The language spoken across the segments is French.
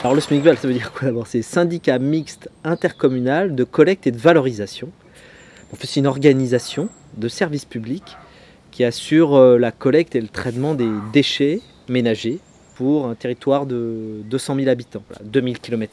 Alors le SMICVAL, ça veut dire quoi d'abord? C'est syndicat mixte intercommunal de collecte et de valorisation. En fait, c'est une organisation de service public qui assure la collecte et le traitement des déchets ménagers pour un territoire de 200 000 habitants, voilà, 2000 km².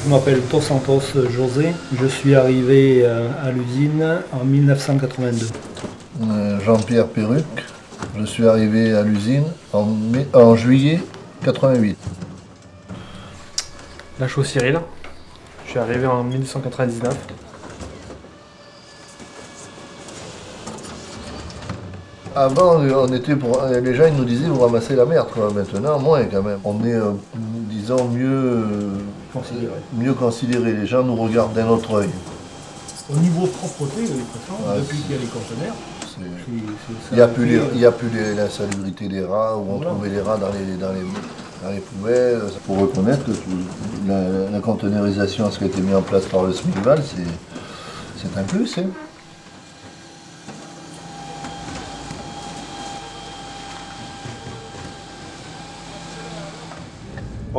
Je m'appelle Dos Santos José, je suis arrivé à l'usine en 1982. Jean-Pierre Perruc, je suis arrivé à l'usine en juillet 88. Lachaud Cyril, je suis arrivé en 1999. Avant, les gens ils nous disaient vous ramassez la merde, quoi. Maintenant moins quand même. On est, disons, mieux considéré. Les gens nous regardent d'un autre œil. Au niveau propreté, de toute façon, depuis qu'il y a les conteneurs, il n'y a plus l'insalubrité des rats, où on trouvait les rats dans les poubelles. Il faut reconnaître que la conteneurisation, ce qui a été mis en place par le SMICVAL, c'est un plus. Hein.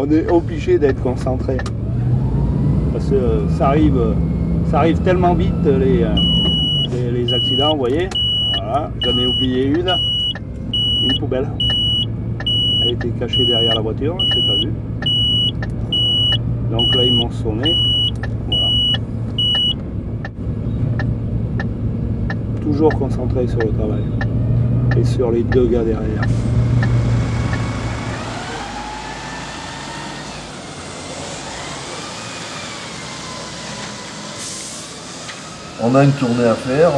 On est obligé d'être concentré. Parce que ça arrive tellement vite les accidents, vous voyez. Voilà, j'en ai oublié une poubelle. Elle était cachée derrière la voiture, je ne l'ai pas vue. Donc là ils m'ont sonné. Voilà. Toujours concentré sur le travail. Et sur les deux gars derrière. On a une tournée à faire,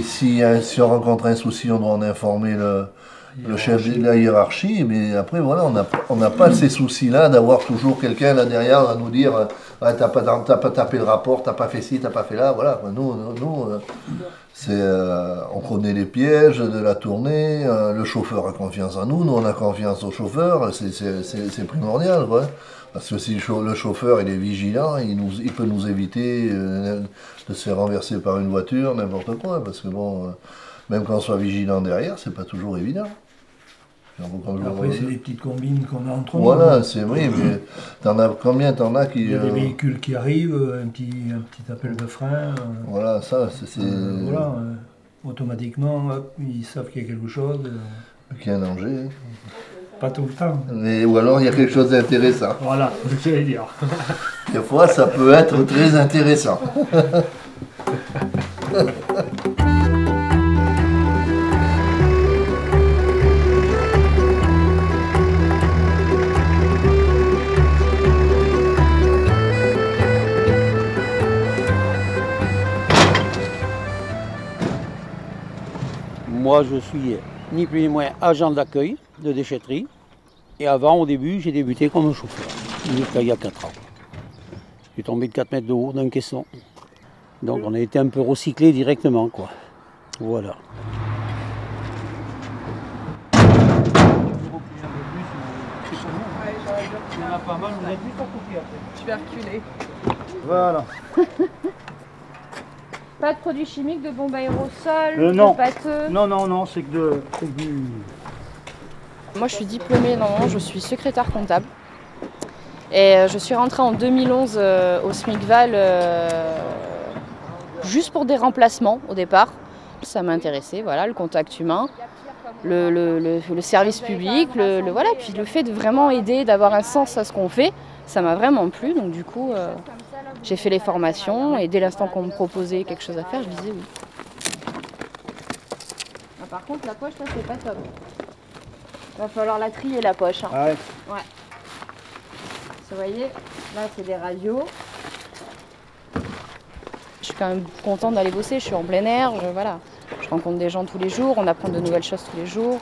si on rencontre un souci, on doit en informer le chef de la hiérarchie, mais après voilà, on n'a pas ces soucis-là d'avoir toujours quelqu'un là derrière à nous dire ah, t'as pas tapé le rapport, t'as pas fait ci, t'as pas fait là, voilà. Nous on connaît les pièges de la tournée, le chauffeur a confiance en nous, nous on a confiance au chauffeur, c'est primordial, quoi. Parce que si le chauffeur il est vigilant, il peut nous éviter de se faire renverser par une voiture, n'importe quoi. Parce que bon, même quand on soit vigilant derrière, c'est pas toujours évident. Après, c'est des petites combines qu'on a entre nous. Voilà, c'est vrai, mais combien t'en as qui... Il y a des véhicules qui arrivent, un petit appel de frein. Voilà, ça, c'est... Voilà, automatiquement, hop, ils savent qu'il y a quelque chose. Qu'il y a un danger. Pas tout le temps. Ou alors il y a quelque chose d'intéressant. Voilà, je vais dire. Des fois, ça peut être très intéressant. Moi, je suis ni plus ni moins agent d'accueil de déchetterie. Et avant, au début, j'ai débuté comme chauffeur, jusqu'à il y a 4 ans. J'ai tombé de 4 mètres de haut d'un caisson. Donc on a été un peu recyclé directement, quoi. Voilà. Je vais reculer. Voilà. Pas de produits chimiques, de bombes aérosols, non. de pâteux. Non, c'est que du... Moi je suis diplômée, non, je suis secrétaire comptable. Et je suis rentrée en 2011 au SMICVAL juste pour des remplacements au départ. Ça m'intéressait, voilà, le contact humain, le service public, voilà, puis le fait de vraiment aider, d'avoir un sens à ce qu'on fait, ça m'a vraiment plu. Donc du coup, j'ai fait les formations et dès l'instant qu'on me proposait quelque chose à faire, je disais oui. Ah, par contre, la poche, là, c'est pas top. Il va falloir la trier, la poche. Hein. Ah ouais. Ouais. Vous voyez, là, c'est des radios. Je suis quand même contente d'aller bosser, je suis en plein air, voilà. Je rencontre des gens tous les jours, on apprend de nouvelles choses tous les jours.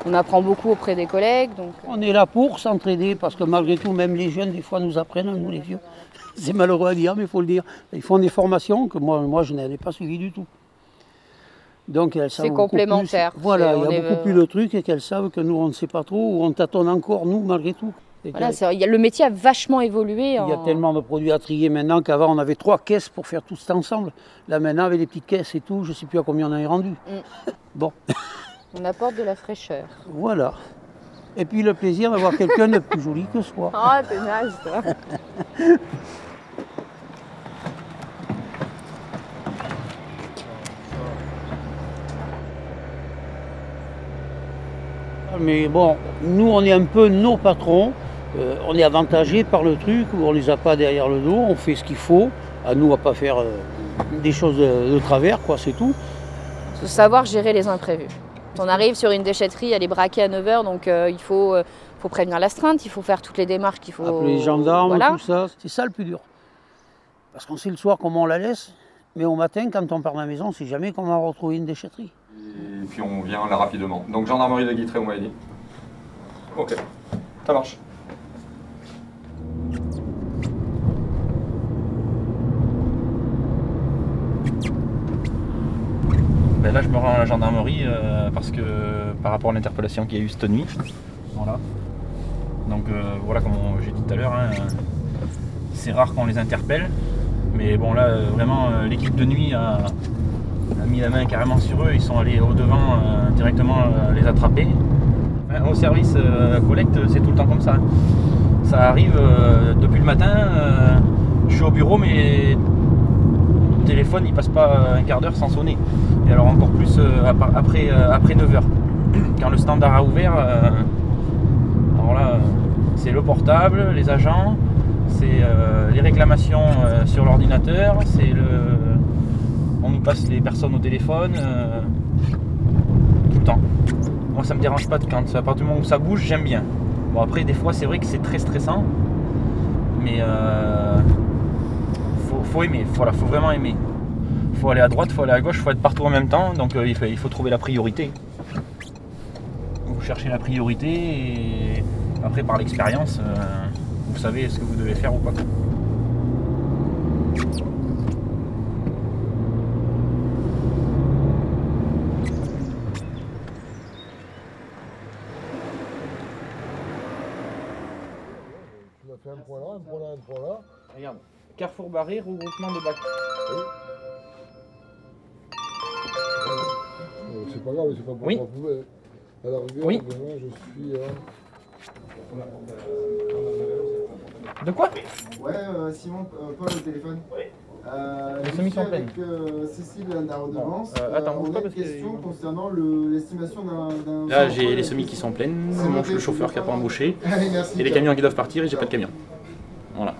On apprend beaucoup auprès des collègues. Donc... On est là pour s'entraider parce que malgré tout, même les jeunes, des fois, nous apprennent, nous les vieux. C'est malheureux à dire, mais il faut le dire. Ils font des formations que moi je n'avais pas suivies du tout. Donc elles savent c'est complémentaire. Plus, voilà, il y a beaucoup plus de trucs et qu'elles savent que nous, on ne sait pas trop, ou on tâtonne encore, nous, malgré tout. Voilà, le métier a vachement évolué. Il y a tellement de produits à trier maintenant qu'avant, on avait 3 caisses pour faire tout ça ensemble. Là, maintenant, avec les petites caisses et tout, je ne sais plus à combien on en est rendu. Bon. On apporte de la fraîcheur. Voilà. Et puis le plaisir d'avoir quelqu'un de plus joli que soi. Ah, t'es naze, toi. Mais bon, nous, on est un peu nos patrons. On est avantagés par le truc où on ne les a pas derrière le dos. On fait ce qu'il faut. À nous, à pas faire des choses de travers, quoi, c'est tout. Il faut savoir gérer les imprévus. Quand on arrive sur une déchetterie, elle est braquée à 9 h, donc il faut prévenir l'astreinte, il faut faire toutes les démarches qu'il faut... Appeler les gendarmes, voilà. Tout ça, c'est ça le plus dur. Parce qu'on sait le soir comment on la laisse, mais au matin, quand on part de la maison, on ne sait jamais comment on va retrouver une déchetterie. Et puis on vient là rapidement. Donc gendarmerie de Guitré, on m'a dit. Ok, ça marche. Ben là, je me rends à la gendarmerie parce que par rapport à l'interpellation qu'il y a eu cette nuit, voilà. Donc voilà, comme j'ai dit tout à l'heure, hein, c'est rare qu'on les interpelle, mais bon là, vraiment, l'équipe de nuit a mis la main carrément sur eux. Ils sont allés au devant directement les attraper. Enfin, au service collecte, c'est tout le temps comme ça. Ça arrive depuis le matin. Je suis au bureau, mais le téléphone il passe pas un quart d'heure sans sonner. Et alors encore plus après 9 h. Quand le standard a ouvert, alors là c'est le portable, les agents, c'est les réclamations sur l'ordinateur, c'est on nous passe les personnes au téléphone tout le temps. Moi ça me dérange pas quand à partir du moment où ça bouge, j'aime bien. Bon après des fois c'est vrai que c'est très stressant, mais faut aimer, voilà, faut vraiment aimer. Faut aller à droite, faut aller à gauche, faut être partout en même temps, donc il faut trouver la priorité. Vous cherchez la priorité et après par l'expérience, vous savez ce que vous devez faire ou pas. Tu m'as fait un point là, un point là, un point là. Regarde, carrefour barré, regroupement de bacs. Oui. C'est pas grave, c'est pas pour la poubelle. À la rigueur, oui. Demain, je suis De quoi? Ouais, Simon, Paul au téléphone. Oui. Les semis sont pleines. Avec Cécile de la redevance. Attends, on a parce une question concernant l'estimation d'un... Là, j'ai les semis qui sont pleines, le chauffeur qui n'a pas embauché, Allez, merci, et les camions qui doivent partir et j'ai pas de camion. Voilà.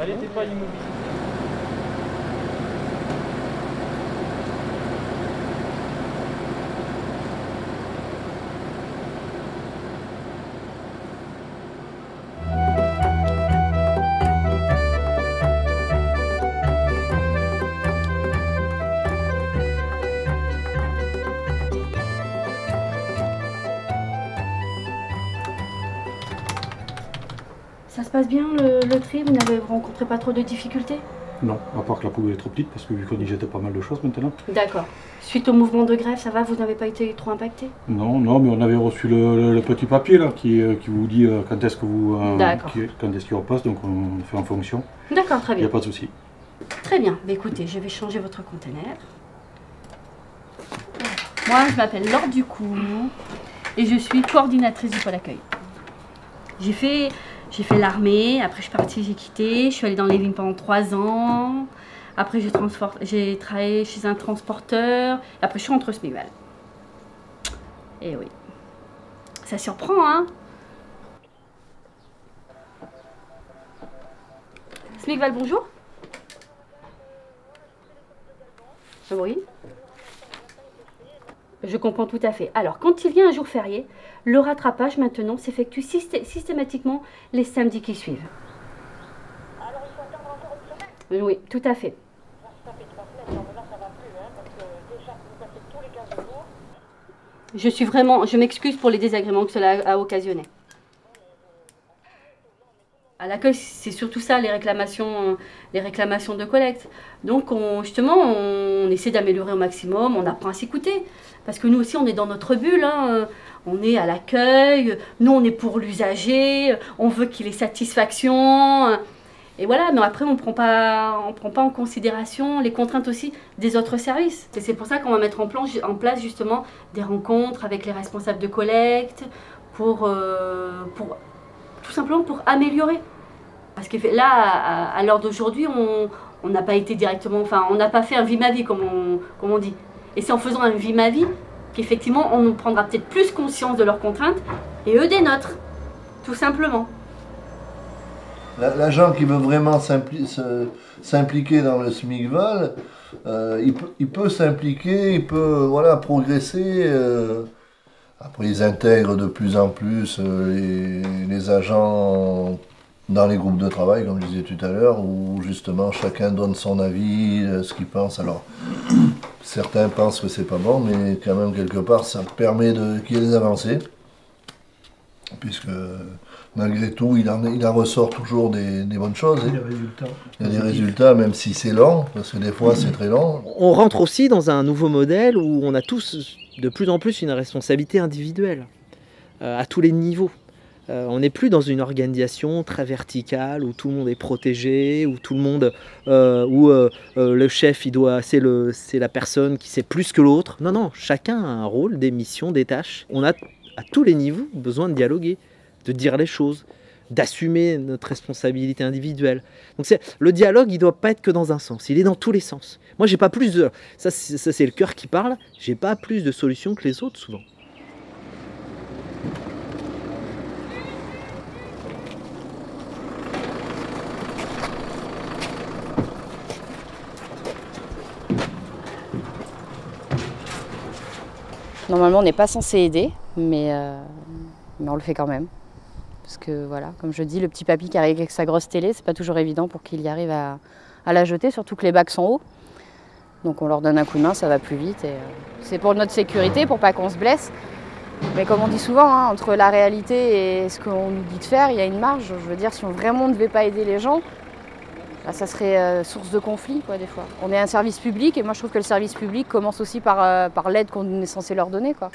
Elle n'était pas immobilisée. Ça se passe bien le tri, vous n'avez rencontré pas trop de difficultés? Non, à part que la poubelle est trop petite parce que vu qu'on y jette pas mal de choses maintenant. D'accord. Suite au mouvement de grève, ça va, vous n'avez pas été trop impacté? Non, non, mais on avait reçu le petit papier là qui vous dit quand est-ce que vous quand est-ce qu'il repasse, donc on fait en fonction. D'accord, très bien. Il n'y a pas de souci. Très bien. Mais écoutez, je vais changer votre conteneur. Moi, je m'appelle Laure Ducoux et je suis coordinatrice du pôle accueil. J'ai fait l'armée, après je suis partie, j'ai quitté, je suis allée dans les lignes pendant 3 ans. Après j'ai travaillé chez un transporteur, après je suis rentrée au Smigval. Et oui, ça surprend, hein. Smigval, bonjour. Oui. Je comprends tout à fait. Alors, quand il vient un jour férié, le rattrapage maintenant s'effectue systématiquement les samedis qui suivent. Oui, tout à fait. Je m'excuse pour les désagréments que cela a occasionné. À l'accueil, c'est surtout ça, les réclamations de collecte. Donc, justement, on essaie d'améliorer au maximum, on apprend à s'écouter. Parce que nous aussi, on est dans notre bulle, hein. On est à l'accueil, nous, on est pour l'usager, on veut qu'il ait satisfaction. Et voilà, mais après, on prend pas en considération les contraintes aussi des autres services. Et c'est pour ça qu'on va mettre en place justement des rencontres avec les responsables de collecte pour tout simplement pour améliorer. Parce que là, à l'heure d'aujourd'hui, on n'a pas été directement, enfin, on n'a pas fait un vie ma vie comme on dit. Et c'est en faisant un vie ma vie qu'effectivement, on nous prendra peut-être plus conscience de leurs contraintes et eux des nôtres, tout simplement. L'agent qui veut vraiment s'impliquer dans le SMICVAL, il peut s'impliquer, il peut voilà, progresser. Après, ils intègrent de plus en plus les agents dans les groupes de travail, comme je disais tout à l'heure, où justement chacun donne son avis, ce qu'il pense. Alors, certains pensent que c'est pas bon, mais quand même, quelque part, ça permet qu'il y ait des avancées. Puisque malgré tout, il en ressort toujours des bonnes choses. Il y a des résultats. Il y a des résultats, même si c'est lent, parce que des fois c'est très lent. On rentre aussi dans un nouveau modèle où on a tous de plus en plus une responsabilité individuelle, à tous les niveaux. On n'est plus dans une organisation très verticale où tout le monde est protégé, où tout le monde, le chef, c'est la personne qui sait plus que l'autre. Non, non, chacun a un rôle, des missions, des tâches. On a à tous les niveaux besoin de dialoguer, de dire les choses, d'assumer notre responsabilité individuelle. Donc le dialogue, il ne doit pas être que dans un sens, il est dans tous les sens. Moi, j'ai pas plus de... Ça c'est le cœur qui parle, j'ai pas plus de solutions que les autres, souvent. Normalement, on n'est pas censé aider, mais on le fait quand même. Parce que voilà, comme je dis, le petit papy qui arrive avec sa grosse télé, c'est pas toujours évident pour qu'il y arrive à la jeter, surtout que les bacs sont hauts. Donc on leur donne un coup de main, ça va plus vite. C'est pour notre sécurité, pour pas qu'on se blesse. Mais comme on dit souvent, hein, entre la réalité et ce qu'on nous dit de faire, il y a une marge. Je veux dire, si on vraiment ne devait pas aider les gens, là, ça serait source de conflit, quoi, des fois. On est un service public, et moi je trouve que le service public commence aussi par l'aide qu'on est censé leur donner, quoi.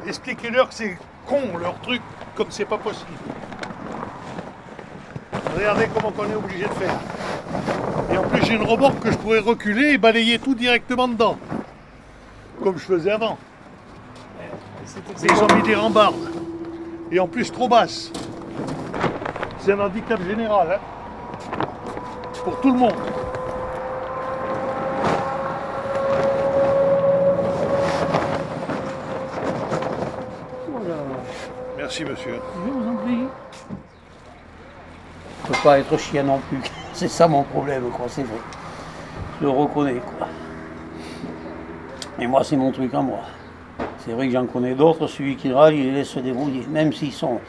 Expliquez-leur que c'est con leur truc, comme c'est pas possible. Regardez comment on est obligé de faire. Et en plus j'ai une remorque que je pourrais reculer et balayer tout directement dedans. Comme je faisais avant. Et ils ont mis des rambardes. Et en plus trop basses. C'est un handicap général, hein. Pour tout le monde. Merci monsieur. Je vous en prie. Je ne peux pas être chien non plus. C'est ça mon problème, quoi, c'est vrai. Je le reconnais, quoi. Et moi, c'est mon truc à moi. C'est vrai que j'en connais d'autres, celui qui râle, il les laisse se débrouiller. Même s'ils sont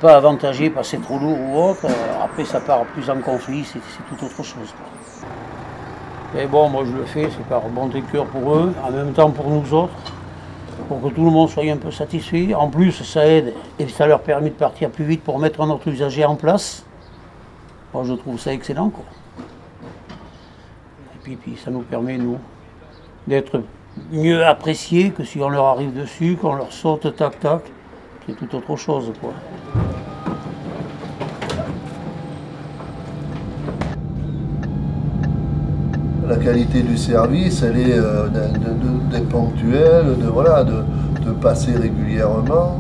pas avantagés parce que c'est trop lourd ou autre, après ça part plus en conflit, c'est tout autre chose, quoi. Mais bon, moi je le fais, c'est par bonté de cœur pour eux, en même temps pour nous autres. Pour que tout le monde soit un peu satisfait. En plus, ça aide et ça leur permet de partir plus vite pour mettre notre usager en place. Moi, je trouve ça excellent, quoi. Et puis ça nous permet, nous, d'être mieux appréciés que si on leur arrive dessus, qu'on leur saute tac-tac. C'est tout autre chose, quoi. La qualité du service, elle est d'être ponctuelle, de passer régulièrement.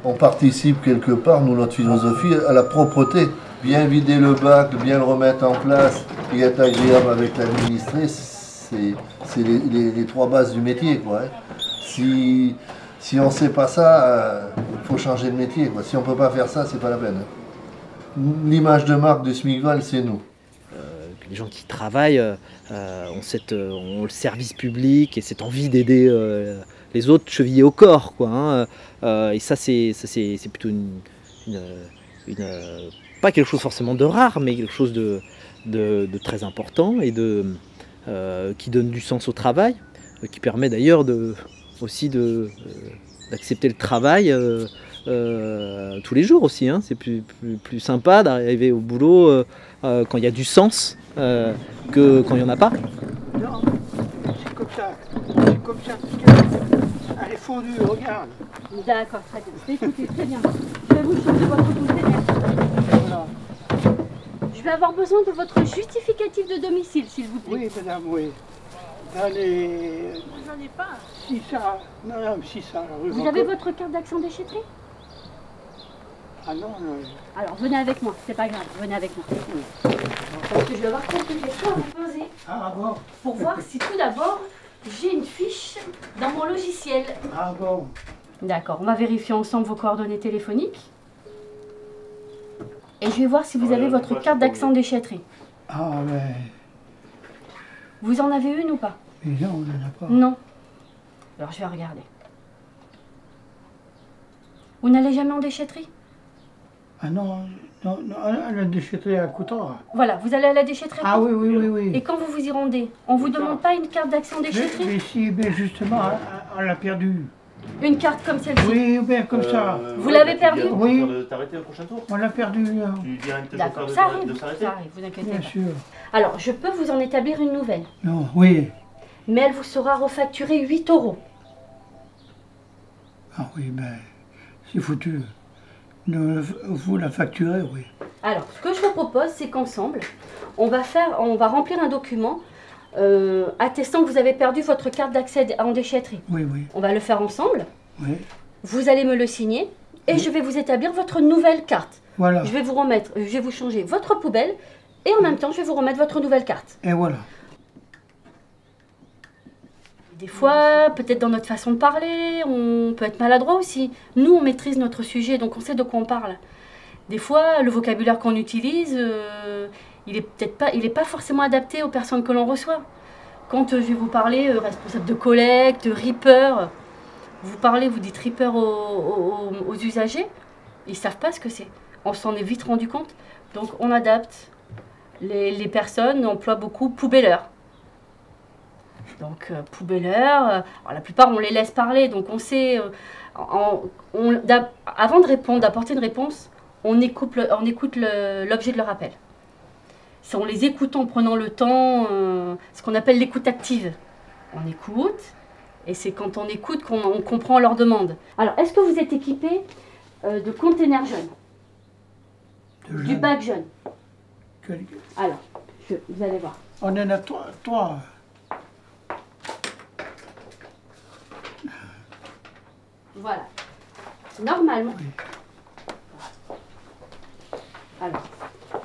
On participe quelque part, nous, notre philosophie, à la propreté. Bien vider le bac, bien le remettre en place, et être agréable avec l'administré, c'est les trois bases du métier, quoi. Hein. Si on ne sait pas ça, il faut changer de métier, quoi. Si on ne peut pas faire ça, c'est pas la peine. Hein. L'image de marque de Smigval, c'est nous. Les gens qui travaillent ont le service public et cette envie d'aider les autres chevillés au corps, quoi. Hein. Et ça, c'est plutôt pas quelque chose forcément de rare, mais quelque chose de très important et qui donne du sens au travail, qui permet d'ailleurs aussi d'accepter le travail tous les jours aussi. Hein. C'est plus sympa d'arriver au boulot quand il y a du sens que quand il n'y en a pas. Non, c'est comme ça. C'est comme ça. Elle est fondue, regarde. D'accord, très bien. Écoutez, très bien. Je vais vous changer votre conteneur. Voilà. Je vais avoir besoin de votre justificatif de domicile, s'il vous plaît. Oui, madame, oui. Dans les... Vous n'en avez pas. 600, madame, 600. Vous avez votre carte d'accent déchetterie? Ah non, non. Alors, venez avec moi, c'est pas grave, venez avec moi. Parce que je vais avoir quelques questions à vous poser. Ah bon? Pour voir si tout d'abord, j'ai une fiche dans mon logiciel. Ah bon? D'accord, on va vérifier ensemble vos coordonnées téléphoniques. Et je vais voir si vous avez votre carte d'accent déchetterie. Ah ben... Vous en avez une ou pas? Mais non, on n'en a pas. Non. Alors je vais regarder. Vous n'allez jamais en déchetterie? Ah non, non, non, la déchetterie à Coutard. Voilà, vous allez à la déchetterie? Ah oui, oui, oui, oui. Et quand vous vous y rendez, on vous demande pas une carte d'accent déchetterie? Mais si, mais justement, on l'a perdue. Une carte comme celle-ci? Oui, bien comme ça. Vous l'avez perdue? Oui. T'arrêter au prochain tour? On l'a perdue. Tu dis à une D'accord, chauffeur ça arrive, de s'arrêter? ça arrive, vous inquiétez pas. Bien sûr. Alors, je peux vous en établir une nouvelle. Non, oui. Mais elle vous sera refacturée 8 €. Ah oui, ben, c'est foutu. Vous la facturez, oui. Alors, ce que je vous propose, c'est qu'ensemble, on va remplir un document attestant que vous avez perdu votre carte d'accès en déchetterie. Oui, oui. On va le faire ensemble. Oui. Vous allez me le signer et je vais vous établir votre nouvelle carte. Voilà. Je vais vous changer votre poubelle et en même temps, je vais vous remettre votre nouvelle carte. Et voilà. Des fois, peut-être dans notre façon de parler, on peut être maladroit aussi. Nous, on maîtrise notre sujet, donc on sait de quoi on parle. Des fois, le vocabulaire qu'on utilise, il est pas forcément adapté aux personnes que l'on reçoit. Quand je vais vous parler responsable de collecte, ripper, vous dites ripper aux usagers, ils savent pas ce que c'est. On s'en est vite rendu compte, donc on adapte. Les personnes emploient beaucoup poubelleur. Donc poubelleur, la plupart on les laisse parler, donc on sait, avant de répondre, d'apporter une réponse, on écoute l'objet de leur appel. C'est en les écoutant, en prenant le temps, ce qu'on appelle l'écoute active. On écoute, et c'est quand on écoute qu'on comprend leur demande. Alors, est-ce que vous êtes équipé de containers jeunes? Du bac jeune? Alors, vous allez voir. On en a trois. Voilà. Normalement. Alors,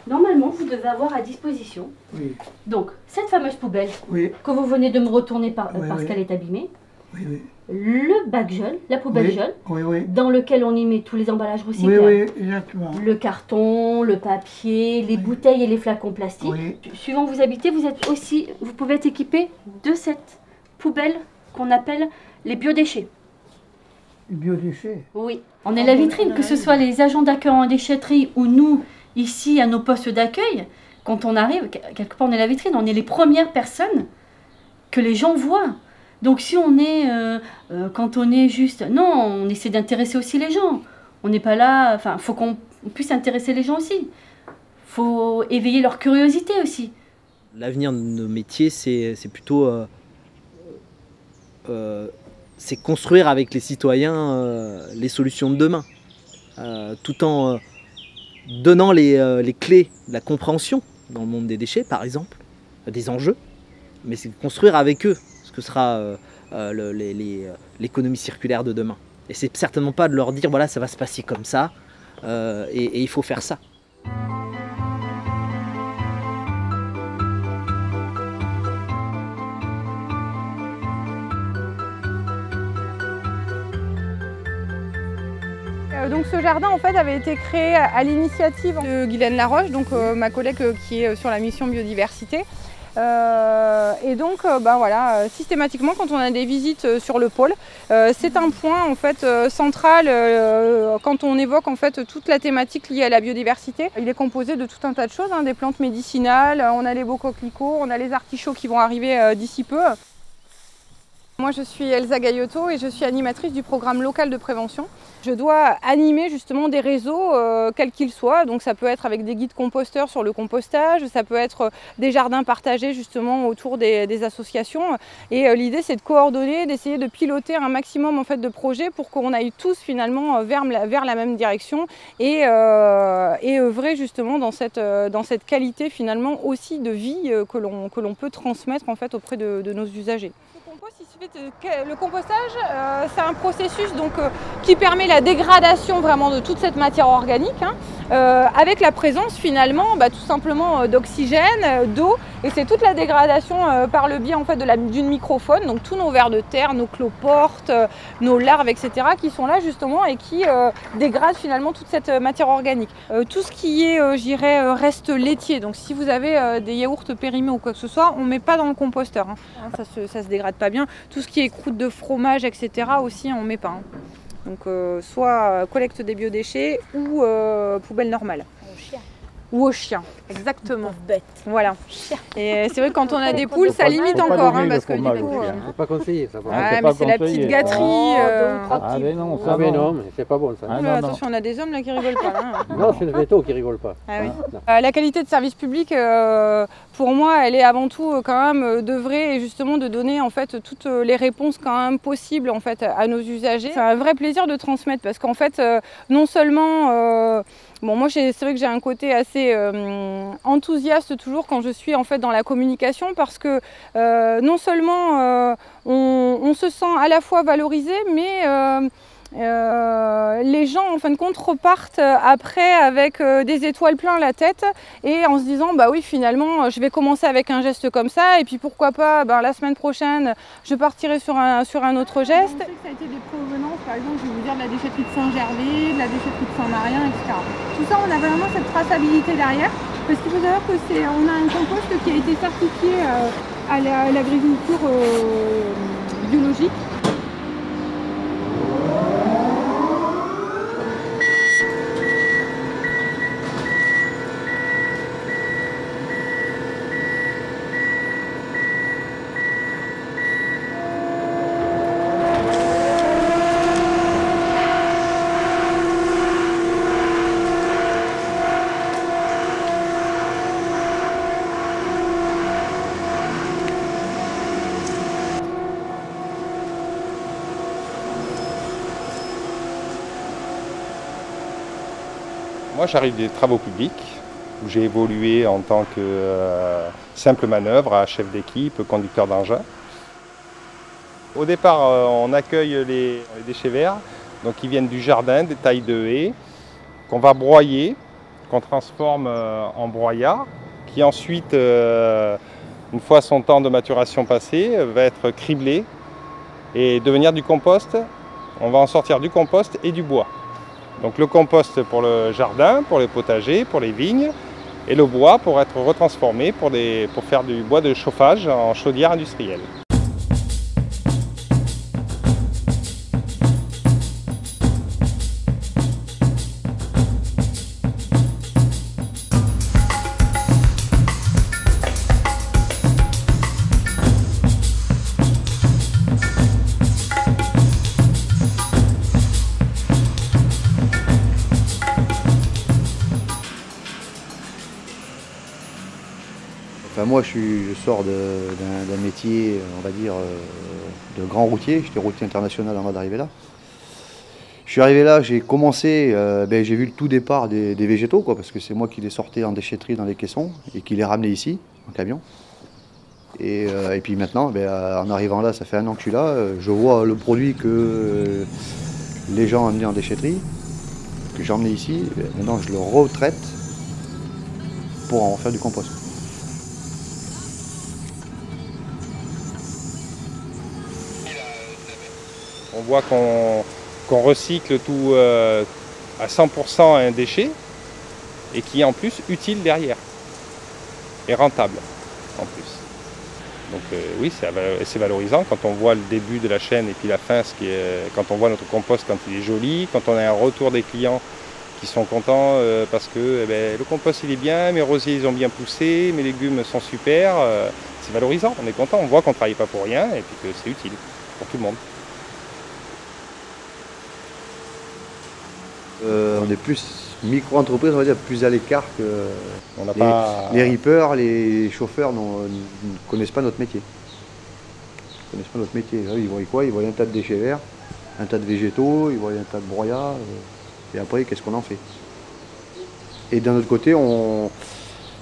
normalement, vous devez avoir à disposition. Oui. Donc, cette fameuse poubelle que vous venez de me retourner parce qu'elle est abîmée. Oui, oui. Le bac jaune, la poubelle jaune, oui. dans lequel on y met tous les emballages recyclables. Oui, exactement. Le carton, le papier, les bouteilles et les flacons plastiques. Suivant où vous habitez, vous pouvez être équipé de cette poubelle qu'on appelle les biodéchets. Les biodéchets? Oui. On est la vitrine, que ce soit les agents d'accueil en déchetterie ou nous, ici, à nos postes d'accueil. Quand on arrive, quelque part, on est la vitrine. On est les premières personnes que les gens voient. Donc si on est, quand on est juste... Non, on essaie d'intéresser aussi les gens. On n'est pas là... Enfin, il faut qu'on puisse intéresser les gens aussi. Il faut éveiller leur curiosité aussi. L'avenir de nos métiers, c'est plutôt... c'est construire avec les citoyens les solutions de demain. Tout en donnant les clés de la compréhension dans le monde des déchets, par exemple, des enjeux. Mais c'est construire avec eux ce que sera l'économie circulaire de demain. Et c'est certainement pas de leur dire voilà, ça va se passer comme ça et il faut faire ça. Donc ce jardin en fait avait été créé à l'initiative de Guylaine Laroche, donc ma collègue qui est sur la mission biodiversité. Et donc voilà, systématiquement quand on a des visites sur le pôle, c'est un point en fait central quand on évoque en fait toute la thématique liée à la biodiversité. Il est composé de tout un tas de choses, hein, des plantes médicinales, on a les beaux coquelicots, on a les artichauts qui vont arriver d'ici peu. Moi je suis Elsa Gaillotto et je suis animatrice du programme local de prévention. Je dois animer justement des réseaux quels qu'ils soient, donc ça peut être avec des guides composteurs sur le compostage, ça peut être des jardins partagés justement autour des associations. Et l'idée c'est de coordonner, d'essayer de piloter un maximum en fait de projets pour qu'on aille tous finalement vers la même direction et œuvrer justement dans cette qualité finalement aussi de vie que l'on peut transmettre en fait auprès de nos usagers. Le compostage, c'est un processus donc, qui permet la dégradation vraiment de toute cette matière organique, hein, avec la présence finalement tout simplement d'oxygène, d'eau, et c'est toute la dégradation par le biais en fait, d'une microfaune, donc tous nos vers de terre, nos cloportes, nos larves, etc. qui sont là justement et qui dégradent finalement toute cette matière organique. Tout ce qui est, je dirais, reste laitier, donc si vous avez des yaourts périmés ou quoi que ce soit, on ne met pas dans le composteur, hein. Ça se dégrade pas bien. Tout ce qui est croûte de fromage, etc. aussi, on ne met pas. Hein. Donc soit collecte des biodéchets ou poubelle normale. Ou au chien, exactement. Bête. Voilà. Et c'est vrai que quand on a des poules, ça limite encore, hein, parce que du coup. C'est pas conseillé, ça. Ouais, mais c'est la petite gâterie. Ah mais non, ça non, mais c'est pas bon ça. Attention, on a des hommes là qui rigolent pas. Hein. Non, c'est le veto qui rigole pas. Ah, oui. La qualité de service public, pour moi, elle est avant tout quand même d'œuvrer et justement de donner en fait toutes les réponses quand même possibles en fait à nos usagers. C'est un vrai plaisir de transmettre parce qu'en fait, non seulement bon, moi, c'est vrai que j'ai un côté assez enthousiaste toujours quand je suis en fait dans la communication parce que non seulement on se sent à la fois valorisé, mais les gens en fin de compte repartent après avec des étoiles plein la tête et en se disant bah oui finalement je vais commencer avec un geste comme ça et puis pourquoi pas la semaine prochaine je partirai sur un autre geste. Je sais que ça a été des provenances, par exemple je vais vous dire de la déchetterie de Saint-Gervais, de la déchetterie de Saint-Marien, etc. Tout ça on a vraiment cette traçabilité derrière parce qu'il faut savoir que on a un compost qui a été certifié à l'agriculture biologique. Moi, j'arrive des travaux publics où j'ai évolué en tant que simple manœuvre, à chef d'équipe, conducteur d'engin. Au départ, on accueille les déchets verts, donc qui viennent du jardin, des tailles de haies, qu'on va broyer, qu'on transforme en broyat, qui ensuite, une fois son temps de maturation passé, va être criblé et devenir du compost. On va en sortir du compost et du bois. Donc le compost pour le jardin, pour les potagers, pour les vignes, et le bois pour être retransformé pour faire du bois de chauffage en chaudière industrielle. Enfin, moi, je sors d'un métier, on va dire, de grand routier. J'étais routier international avant d'arriver là. Je suis arrivé là, j'ai commencé, j'ai vu le tout départ des végétaux, quoi, parce que c'est moi qui les sortais en déchetterie dans les caissons et qui les ramenais ici, en camion. Et puis maintenant, en arrivant là, ça fait 1 an que je suis là, je vois le produit que les gens amenaient en déchetterie, que j'ai emmené ici. Maintenant, je le retraite pour en faire du compost. On voit qu'on recycle tout à 100% un déchet et qui est en plus utile derrière et rentable en plus. Donc oui, c'est valorisant quand on voit le début de la chaîne et puis la fin, quand on voit notre compost quand il est joli, quand on a un retour des clients qui sont contents parce que le compost il est bien, mes rosiers ils ont bien poussé, mes légumes sont super, c'est valorisant, on est content, on voit qu'on ne travaille pas pour rien et puis que c'est utile pour tout le monde. On est plus micro-entreprise, on va dire, plus à l'écart que les rippers, les chauffeurs ne connaissent pas notre métier. Ils connaissent pas notre métier. Là, ils voient quoi? Ils voient un tas de déchets verts, un tas de végétaux, ils voient un tas de broyats. Et après, qu'est-ce qu'on en fait? Et d'un autre côté,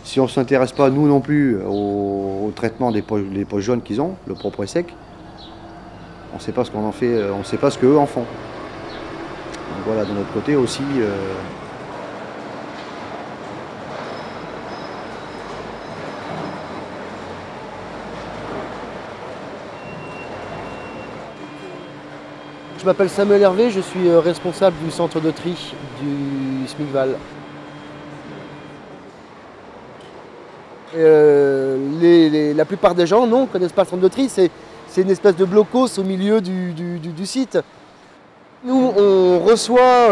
si on ne s'intéresse pas, nous non plus, au traitement des poches jaunes qu'ils ont, le propre et sec, on ne sait pas ce qu'on en fait, on ne sait pas ce qu'eux en font. Donc voilà, de notre côté aussi. Je m'appelle Samuel Hervé, je suis responsable du centre de tri du SMICVAL. La plupart des gens ne connaissent pas le centre de tri, c'est une espèce de blocos au milieu du site. Nous, on reçoit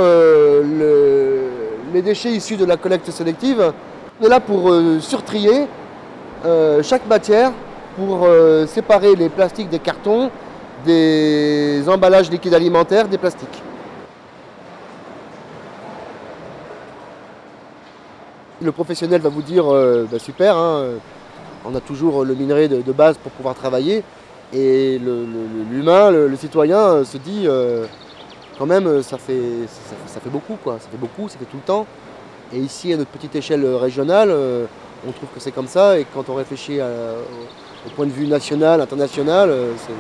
les déchets issus de la collecte sélective. On est là pour surtrier chaque matière, pour séparer les plastiques des cartons, des emballages liquides alimentaires, des plastiques. Le professionnel va vous dire super, hein, on a toujours le minerai de base pour pouvoir travailler. Et l'humain, le citoyen se dit quand même ça fait beaucoup, quoi. Ça fait beaucoup, ça fait tout le temps. Et ici à notre petite échelle régionale, on trouve que c'est comme ça. Et quand on réfléchit au point de vue national, international, c'est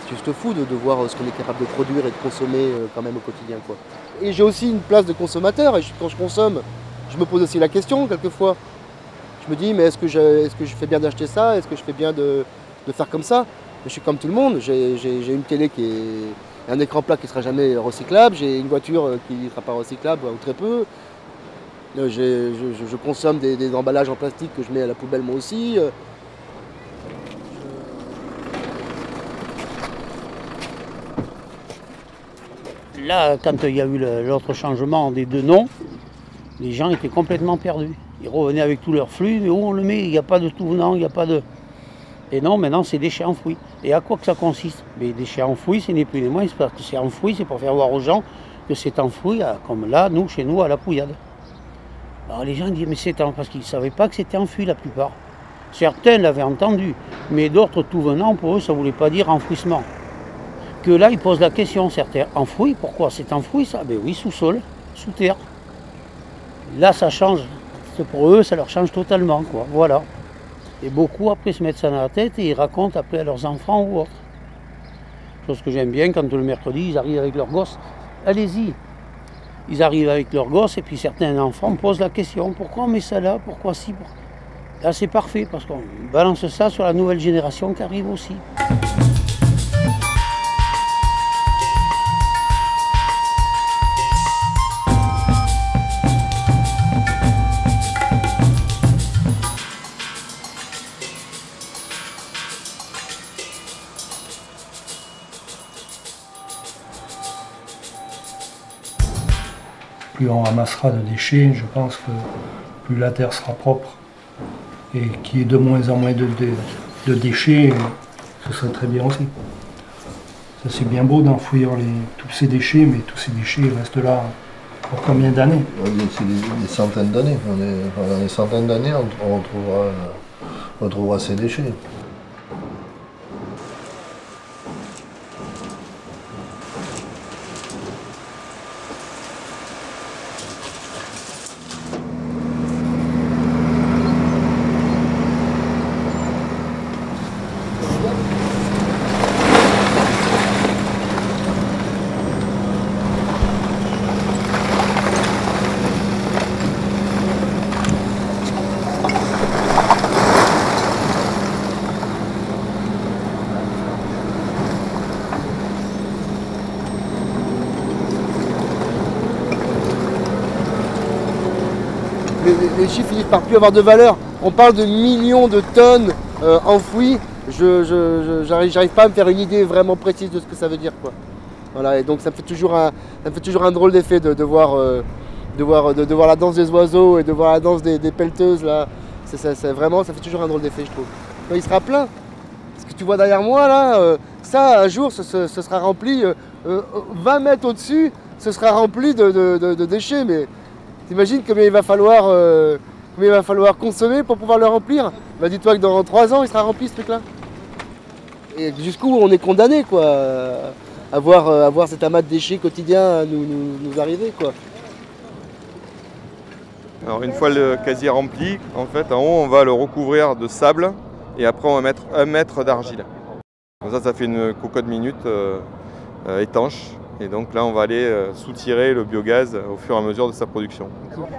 juste fou de voir ce qu'on est capable de produire et de consommer quand même au quotidien, quoi. Et j'ai aussi une place de consommateur et quand je consomme, je me pose aussi la question quelquefois. Je me dis mais est-ce que je fais bien d'acheter ça? Est-ce que je fais bien de faire comme ça? Je suis comme tout le monde, j'ai une télé qui est un écran plat qui ne sera jamais recyclable, j'ai une voiture qui ne sera pas recyclable ou très peu. Je consomme des emballages en plastique que je mets à la poubelle moi aussi. Là, quand il y a eu l'autre changement des deux noms, les gens étaient complètement perdus. Ils revenaient avec tout leur flux, mais où on le met? Il n'y a pas de tout venant, il n'y a pas de... Et non, maintenant c'est déchets enfouis. Et à quoi que ça consiste? Mais déchets enfouis, ce n'est plus ni moins, parce que c'est enfoui, c'est pour faire voir aux gens que c'est enfoui, comme là, chez nous, à la Pouillade. Alors les gens disent, mais c'est parce qu'ils ne savaient pas que c'était enfoui la plupart. Certains l'avaient entendu, mais d'autres tout venant, pour eux, ça ne voulait pas dire enfouissement. Que là, ils posent la question, certains, enfoui, pourquoi c'est enfoui ça? Ben oui, sous-sol, sous terre. Là, ça change. Pour eux, ça leur change totalement, quoi. Voilà. Et beaucoup après se mettent ça dans la tête et ils racontent après à leurs enfants ou autres. Chose que j'aime bien quand le mercredi ils arrivent avec leurs gosses. Allez-y. Ils arrivent avec leurs gosses et puis certains enfants posent la question. Pourquoi on met ça là? Pourquoi si? Là c'est parfait parce qu'on balance ça sur la nouvelle génération qui arrive aussi. Plus on ramassera de déchets, je pense que plus la terre sera propre. Et qu'il y ait de moins en moins de déchets, ce serait très bien aussi. Ça c'est bien beau d'enfouir tous ces déchets, mais tous ces déchets restent là pour combien d'années? C'est des centaines d'années. Pendant des centaines d'années, on retrouvera ces déchets. les chiffres finissent par plus avoir de valeur. On parle de millions de tonnes enfouies. J'arrive pas à me faire une idée vraiment précise de ce que ça veut dire, quoi. Voilà, et donc ça me fait toujours un drôle d'effet de voir la danse des oiseaux et de voir la danse des pelleteuses là. Vraiment, ça fait toujours un drôle d'effet, je trouve. Quand il sera plein, ce que tu vois derrière moi là, ça un jour ce sera rempli 20 mètres au-dessus, ce sera rempli de déchets. Mais t'imagines combien il va falloir consommer pour pouvoir le remplir? Bah, dis-toi que dans 3 ans il sera rempli ce truc là. Et jusqu'où on est condamné, quoi, à voir cet amas de déchets quotidien nous arriver, quoi. Alors une fois le casier rempli, en fait, en haut, on va le recouvrir de sable et après on va mettre 1 mètre d'argile. Comme ça fait une cocotte minute étanche. Et donc là, on va aller soutirer le biogaz au fur et à mesure de sa production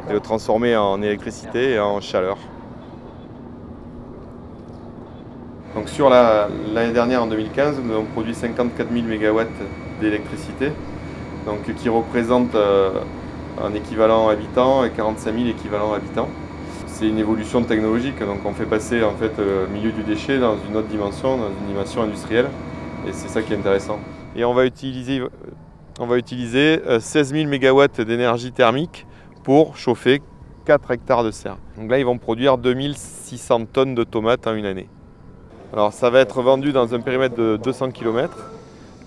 et le transformer en électricité et en chaleur. Donc sur l'année dernière, en 2015, nous avons produit 54 000 MW d'électricité, qui représente un équivalent habitant et 45 000 équivalents habitants. C'est une évolution technologique, donc on fait passer en fait, le milieu du déchet dans une autre dimension, dans une dimension industrielle, et c'est ça qui est intéressant. Et on va utiliser 16 000 MW d'énergie thermique pour chauffer 4 hectares de serre. Donc là, ils vont produire 2600 tonnes de tomates en une année. Alors ça va être vendu dans un périmètre de 200 km.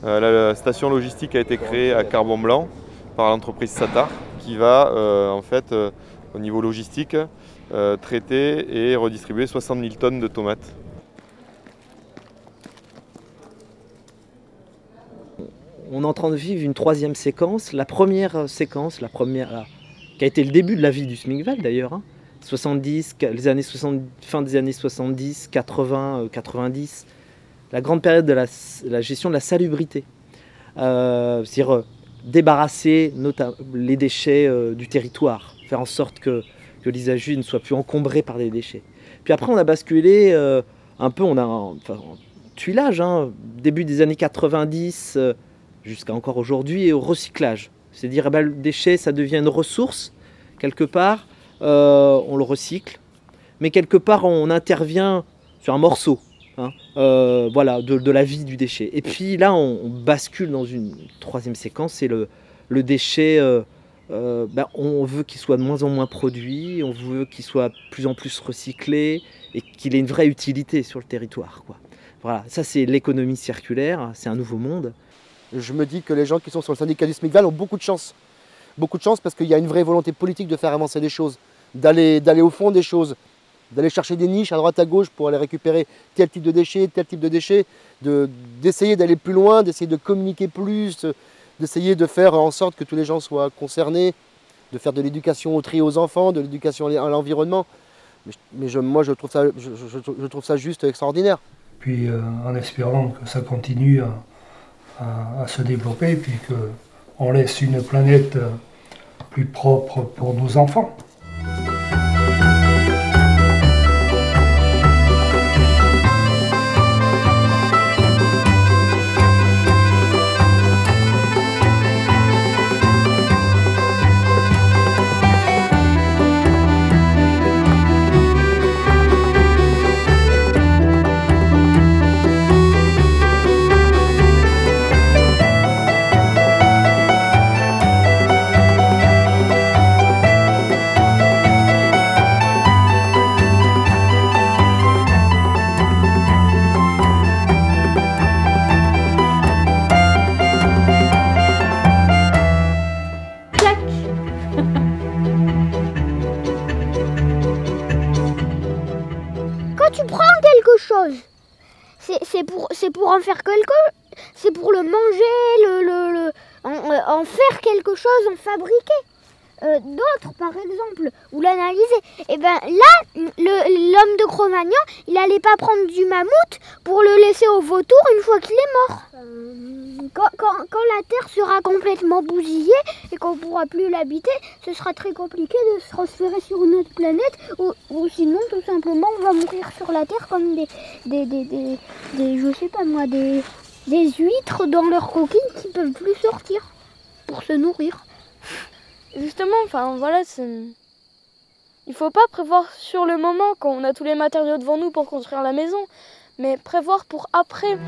La station logistique a été créée à Carbon-Blanc par l'entreprise Satar, qui va en fait, au niveau logistique, traiter et redistribuer 60 000 tonnes de tomates. On est en train de vivre une 3e séquence. La première séquence, qui a été le début de la vie du SMICVAL d'ailleurs, hein. 70, fin des années 70, 80, 90, la grande période de la gestion de la salubrité. C'est-à-dire débarrasser les déchets du territoire, faire en sorte que les AJU ne soient plus encombrés par des déchets. Puis après, on a basculé un peu, en tuilage, hein, début des années 90 jusqu'à encore aujourd'hui, et au recyclage. C'est-à-dire le déchet, ça devient une ressource, quelque part, on le recycle, mais quelque part, on intervient sur un morceau, hein, voilà, de la vie du déchet. Et puis là, on bascule dans une 3e séquence, c'est le déchet, on veut qu'il soit de moins en moins produit, on veut qu'il soit de plus en plus recyclé, et qu'il ait une vraie utilité sur le territoire, quoi. Voilà, ça c'est l'économie circulaire, c'est un nouveau monde. Je me dis que les gens qui sont sur le syndicat du SMICVAL ont beaucoup de chance. Beaucoup de chance parce qu'il y a une vraie volonté politique de faire avancer les choses, d'aller au fond des choses, d'aller chercher des niches à droite à gauche pour aller récupérer tel type de déchets, d'essayer d'aller plus loin, d'essayer de communiquer plus, d'essayer de faire en sorte que tous les gens soient concernés, de faire de l'éducation au tri aux enfants, de l'éducation à l'environnement. Mais moi je trouve ça juste extraordinaire. Puis en espérant que ça continue à se développer, puis qu'on laisse une planète plus propre pour nos enfants. C'est pour en faire c'est pour le manger, en faire quelque chose, en fabriquer. D'autres, par exemple, ou l'analyser. Et bien là, l'homme de Cro-Magnon, il n'allait pas prendre du mammouth pour le laisser au vautour une fois qu'il est mort. Quand la Terre sera complètement bousillée et qu'on ne pourra plus l'habiter, ce sera très compliqué de se transférer sur une autre planète, ou sinon, tout simplement, on va mourir sur la Terre comme je sais pas moi, des huîtres dans leurs coquilles qui ne peuvent plus sortir pour se nourrir. Justement, enfin voilà, Il ne faut pas prévoir sur le moment quand on a tous les matériaux devant nous pour construire la maison, mais prévoir pour après.